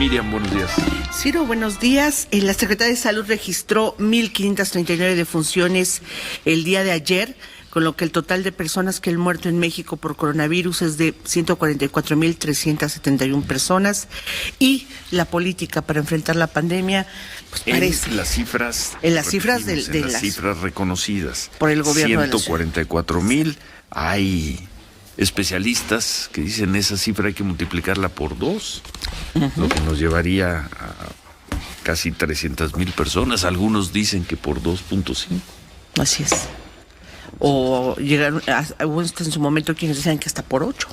Miriam, buenos días. Ciro, buenos días. La Secretaría de Salud registró 1,539 defunciones el día de ayer, con lo que el total de personas que han muerto en México por coronavirus es de 144,371 personas. Y la política para enfrentar la pandemia, pues parece... En las cifras cifras reconocidas por el gobierno de la ciudad. 144,000. Hay especialistas que dicen esa cifra hay que multiplicarla por 2, lo que nos llevaría a casi 300,000 personas. Algunos dicen que por 2.5. Así es. O llegaron, hubo en su momento quienes decían que hasta por 8,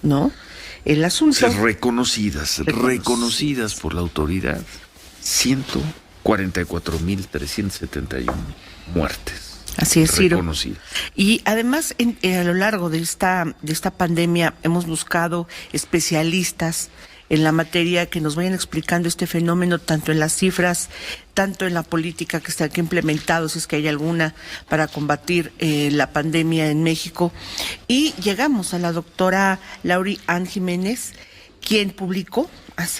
¿no? El asunto... Reconocidas por la autoridad, 144,371 muertes. Así es, Ciro. Reconocidas. Y además, a lo largo de esta pandemia, hemos buscado especialistas en la materia que nos vayan explicando este fenómeno, tanto en las cifras, tanto en la política que está aquí implementado, si es que hay alguna, para combatir la pandemia en México. Y llegamos a la doctora Lauri Ann Jiménez, quien publicó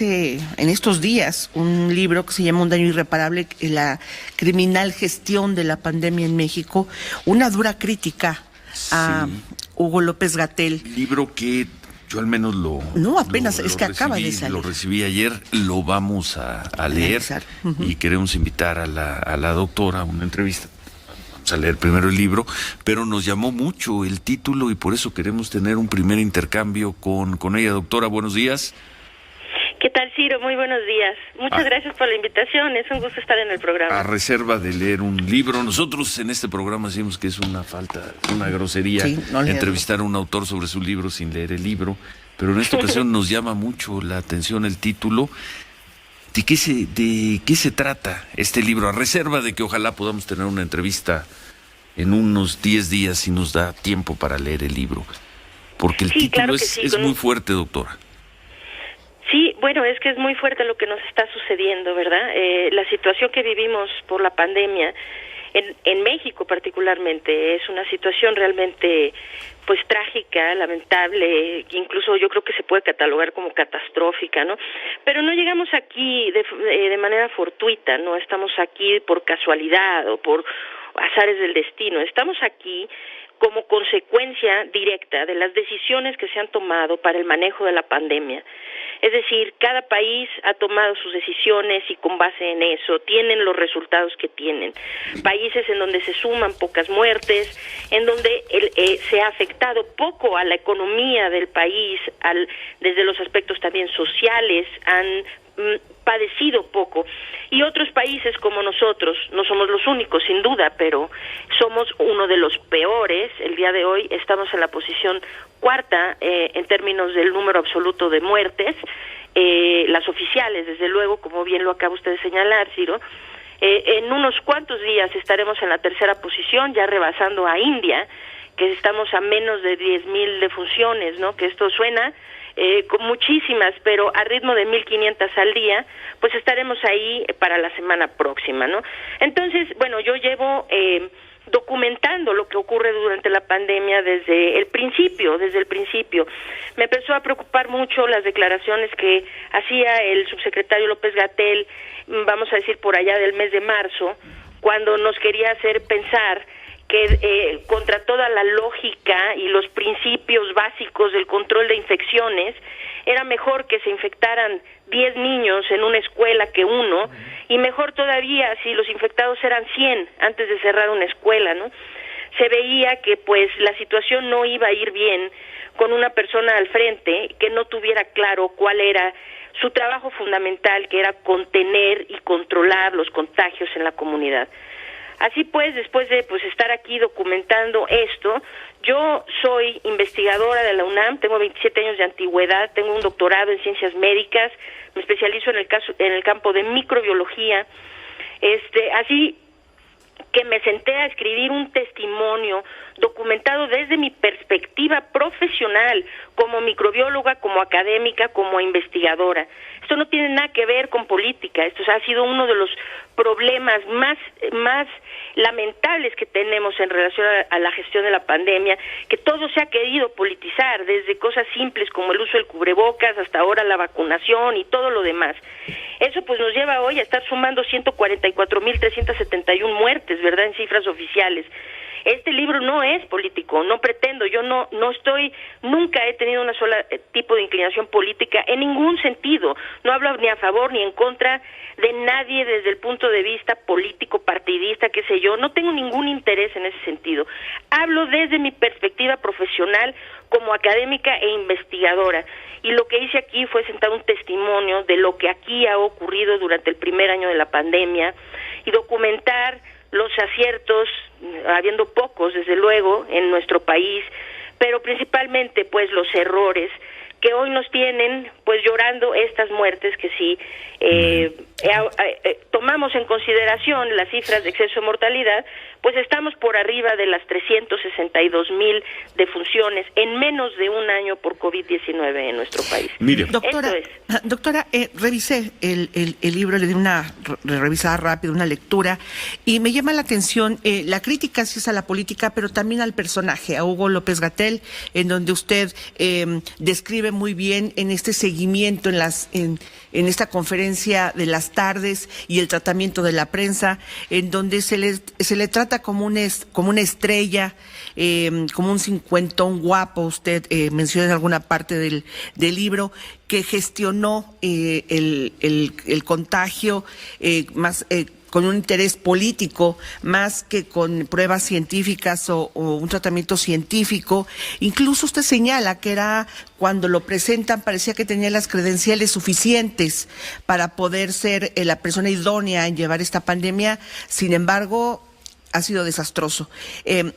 en estos días un libro que se llama Un daño irreparable, la criminal gestión de la pandemia en México, una dura crítica a Hugo López-Gatell. Libro que yo al menos acaba de salir. Lo recibí ayer, lo vamos a leer y queremos invitar a la doctora a una entrevista. Vamos a leer primero el libro, pero nos llamó mucho el título y por eso queremos tener un primer intercambio con ella. Doctora, buenos días. ¿Qué tal, Ciro? Muy buenos días. Muchas gracias por la invitación, es un gusto estar en el programa. A reserva de leer un libro, nosotros en este programa decimos que es una grosería entrevistar a un autor sobre su libro sin leer el libro, pero en esta ocasión nos llama mucho la atención el título. ¿De qué se trata este libro? A reserva de que ojalá podamos tener una entrevista en unos 10 días si nos da tiempo para leer el libro, porque el título es muy fuerte, doctora. Sí, bueno, es que es muy fuerte lo que nos está sucediendo, ¿verdad? La situación que vivimos por la pandemia, en México particularmente, es una situación realmente, pues, trágica, lamentable, incluso yo creo que se puede catalogar como catastrófica, ¿no? Pero no llegamos aquí de manera fortuita, no estamos aquí por casualidad o por azares del destino, estamos aquí como consecuencia directa de las decisiones que se han tomado para el manejo de la pandemia. Es decir, cada país ha tomado sus decisiones y con base en eso tienen los resultados que tienen. Países en donde se suman pocas muertes, en donde se ha afectado poco a la economía del país, desde los aspectos también sociales, han padecido poco, y otros países como nosotros, no somos los únicos sin duda, pero somos uno de los peores. El día de hoy estamos en la posición cuarta en términos del número absoluto de muertes, las oficiales desde luego, como bien lo acaba usted de señalar, Ciro. En unos cuantos días estaremos en la tercera posición, ya rebasando a India, que estamos a menos de 10,000 defunciones, ¿no? Que esto suena con muchísimas, pero a ritmo de 1,500 al día, pues estaremos ahí para la semana próxima, ¿no? Entonces, bueno, yo llevo documentando lo que ocurre durante la pandemia desde el principio. Me empezó a preocupar mucho las declaraciones que hacía el subsecretario López-Gatell, vamos a decir por allá del mes de marzo, cuando nos quería hacer pensar que contra toda la lógica y los principios básicos del control de infecciones, era mejor que se infectaran 10 niños en una escuela que uno, y mejor todavía si los infectados eran 100 antes de cerrar una escuela, ¿no? Se veía que pues la situación no iba a ir bien con una persona al frente que no tuviera claro cuál era su trabajo fundamental, que era contener y controlar los contagios en la comunidad. Así pues, después de estar aquí documentando esto, yo soy investigadora de la UNAM, tengo 27 años de antigüedad, tengo un doctorado en ciencias médicas, me especializo en el campo de microbiología, así que me senté a escribir un testimonio documentado desde mi perspectiva profesional, como microbióloga, como académica, como investigadora. Esto no tiene nada que ver con política, esto ha sido uno de los problemas más lamentables que tenemos en relación a la gestión de la pandemia, que todo se ha querido politizar, desde cosas simples como el uso del cubrebocas hasta ahora la vacunación y todo lo demás. Eso pues nos lleva hoy a estar sumando 144.371 muertes, ¿verdad?, en cifras oficiales. Este libro no es político, no pretendo, yo no estoy, nunca he tenido una sola tipo de inclinación política en ningún sentido, no hablo ni a favor ni en contra de nadie desde el punto de vista político, partidista, qué sé yo, no tengo ningún interés en ese sentido. Hablo desde mi perspectiva profesional como académica e investigadora, y lo que hice aquí fue sentar un testimonio de lo que aquí ha ocurrido durante el primer año de la pandemia y documentar los aciertos, habiendo pocos desde luego en nuestro país, pero principalmente pues los errores que hoy nos tienen pues llorando estas muertes que sí tomamos en consideración las cifras de exceso de mortalidad, pues estamos por arriba de las 362,000 defunciones en menos de un año por COVID-19 en nuestro país. Mire, doctora, revisé el libro, le di una revisada rápida, una lectura, y me llama la atención la crítica sí es a la política, pero también al personaje, a Hugo López-Gatell, en donde usted describe muy bien en este seguimiento, en esta conferencia de las tardes y el tratamiento de la prensa, en donde se le trata como una estrella, como un cincuentón guapo. Usted menciona en alguna parte del libro que gestionó el contagio más con un interés político más que con pruebas científicas o un tratamiento científico. Incluso usted señala que era cuando lo presentan parecía que tenía las credenciales suficientes para poder ser la persona idónea en llevar esta pandemia. Sin embargo, ha sido desastroso.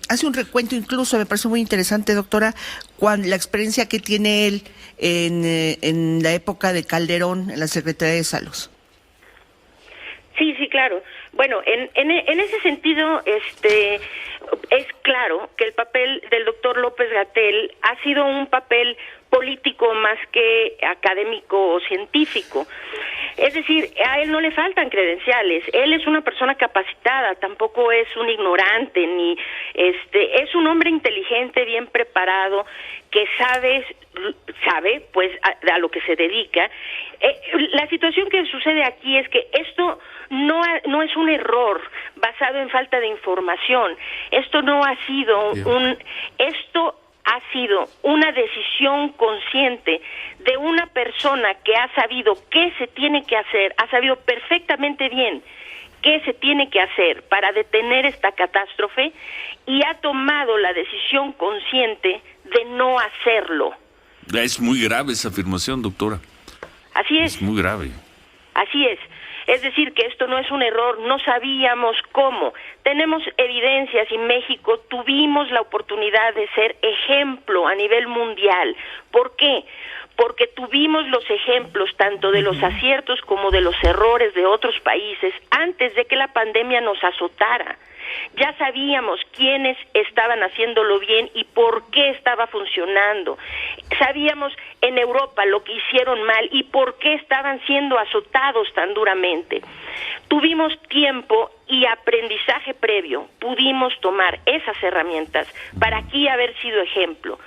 Hace un recuento incluso, me parece muy interesante, doctora, la experiencia que tiene él en la época de Calderón en la Secretaría de Salud. Sí, claro. Bueno, en ese sentido, es claro que el papel del doctor López-Gatell ha sido un papel político más que académico o científico. Es decir, a él no le faltan credenciales, él es una persona capacitada, tampoco es un ignorante, es un hombre inteligente, bien preparado, que sabe pues a lo que se dedica. La situación que sucede aquí es que esto no es un error basado en falta de información. Esto no ha sido esto ha sido una decisión consciente de una persona que ha sabido qué se tiene que hacer, ha sabido perfectamente bien qué se tiene que hacer para detener esta catástrofe y ha tomado la decisión consciente de no hacerlo. Es muy grave esa afirmación, doctora. Así es. Es muy grave. Así es. Es decir, que esto no es un error, no sabíamos cómo. Tenemos evidencias y México tuvimos la oportunidad de ser ejemplo a nivel mundial. ¿Por qué? Porque tuvimos los ejemplos tanto de los aciertos como de los errores de otros países antes de que la pandemia nos azotara. Ya sabíamos quiénes estaban haciéndolo bien y por qué estaba funcionando. Sabíamos en Europa lo que hicieron mal y por qué estaban siendo azotados tan duramente. Tuvimos tiempo y aprendizaje previo, pudimos tomar esas herramientas para aquí haber sido ejemplo.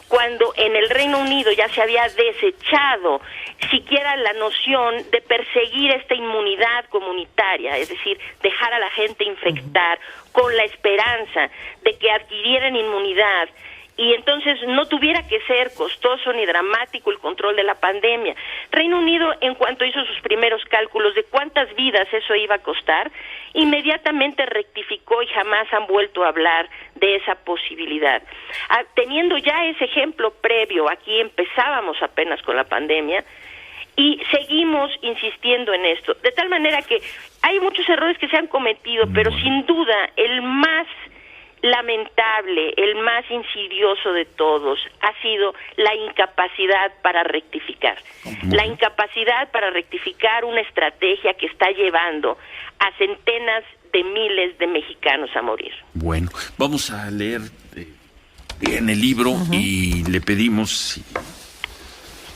Cuando en el Reino Unido ya se había desechado siquiera la noción de perseguir esta inmunidad comunitaria, es decir, dejar a la gente infectar con la esperanza de que adquirieran inmunidad y entonces no tuviera que ser costoso ni dramático el control de la pandemia. Reino Unido, en cuanto hizo sus primeros cálculos de cuántas vidas eso iba a costar, inmediatamente rectificó y jamás han vuelto a hablar de esa posibilidad. Teniendo ya ese ejemplo previo, aquí empezábamos apenas con la pandemia, y seguimos insistiendo en esto, de tal manera que hay muchos errores que se han cometido, pero sin duda el más lamentable, el más insidioso de todos ha sido la incapacidad para rectificar. La incapacidad para rectificar una estrategia que está llevando a centenas de miles de mexicanos a morir. Bueno, vamos a leer en el libro y le pedimos,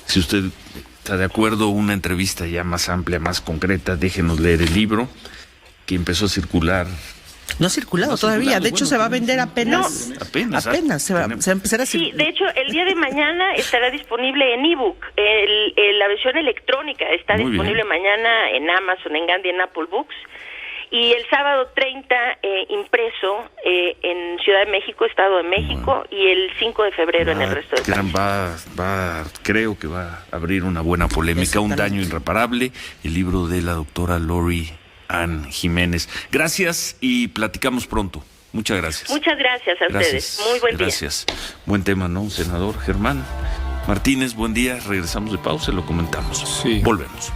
si usted está de acuerdo, una entrevista ya más amplia, más concreta. Déjenos leer el libro que empezó a circular. No ha circulado todavía, de hecho se va a vender apenas. Apenas se va a empezar a circular. Sí, de hecho el día de mañana estará disponible en ebook, la versión electrónica está Muy disponible bien. mañana en Amazon, en Gandhi, en Apple Books, y el sábado 30 impreso en Ciudad de México, Estado de México, y el 5 de febrero en el resto de país. Creo que va a abrir una buena polémica, un daño irreparable, el libro de la doctora Lori Ann Jiménez. Gracias y platicamos pronto. Muchas gracias. Muchas gracias a ustedes. Muy buen día. Gracias. Buen tema, ¿no, senador Germán Martínez? Buen día. Regresamos de pausa y lo comentamos. Sí. Volvemos.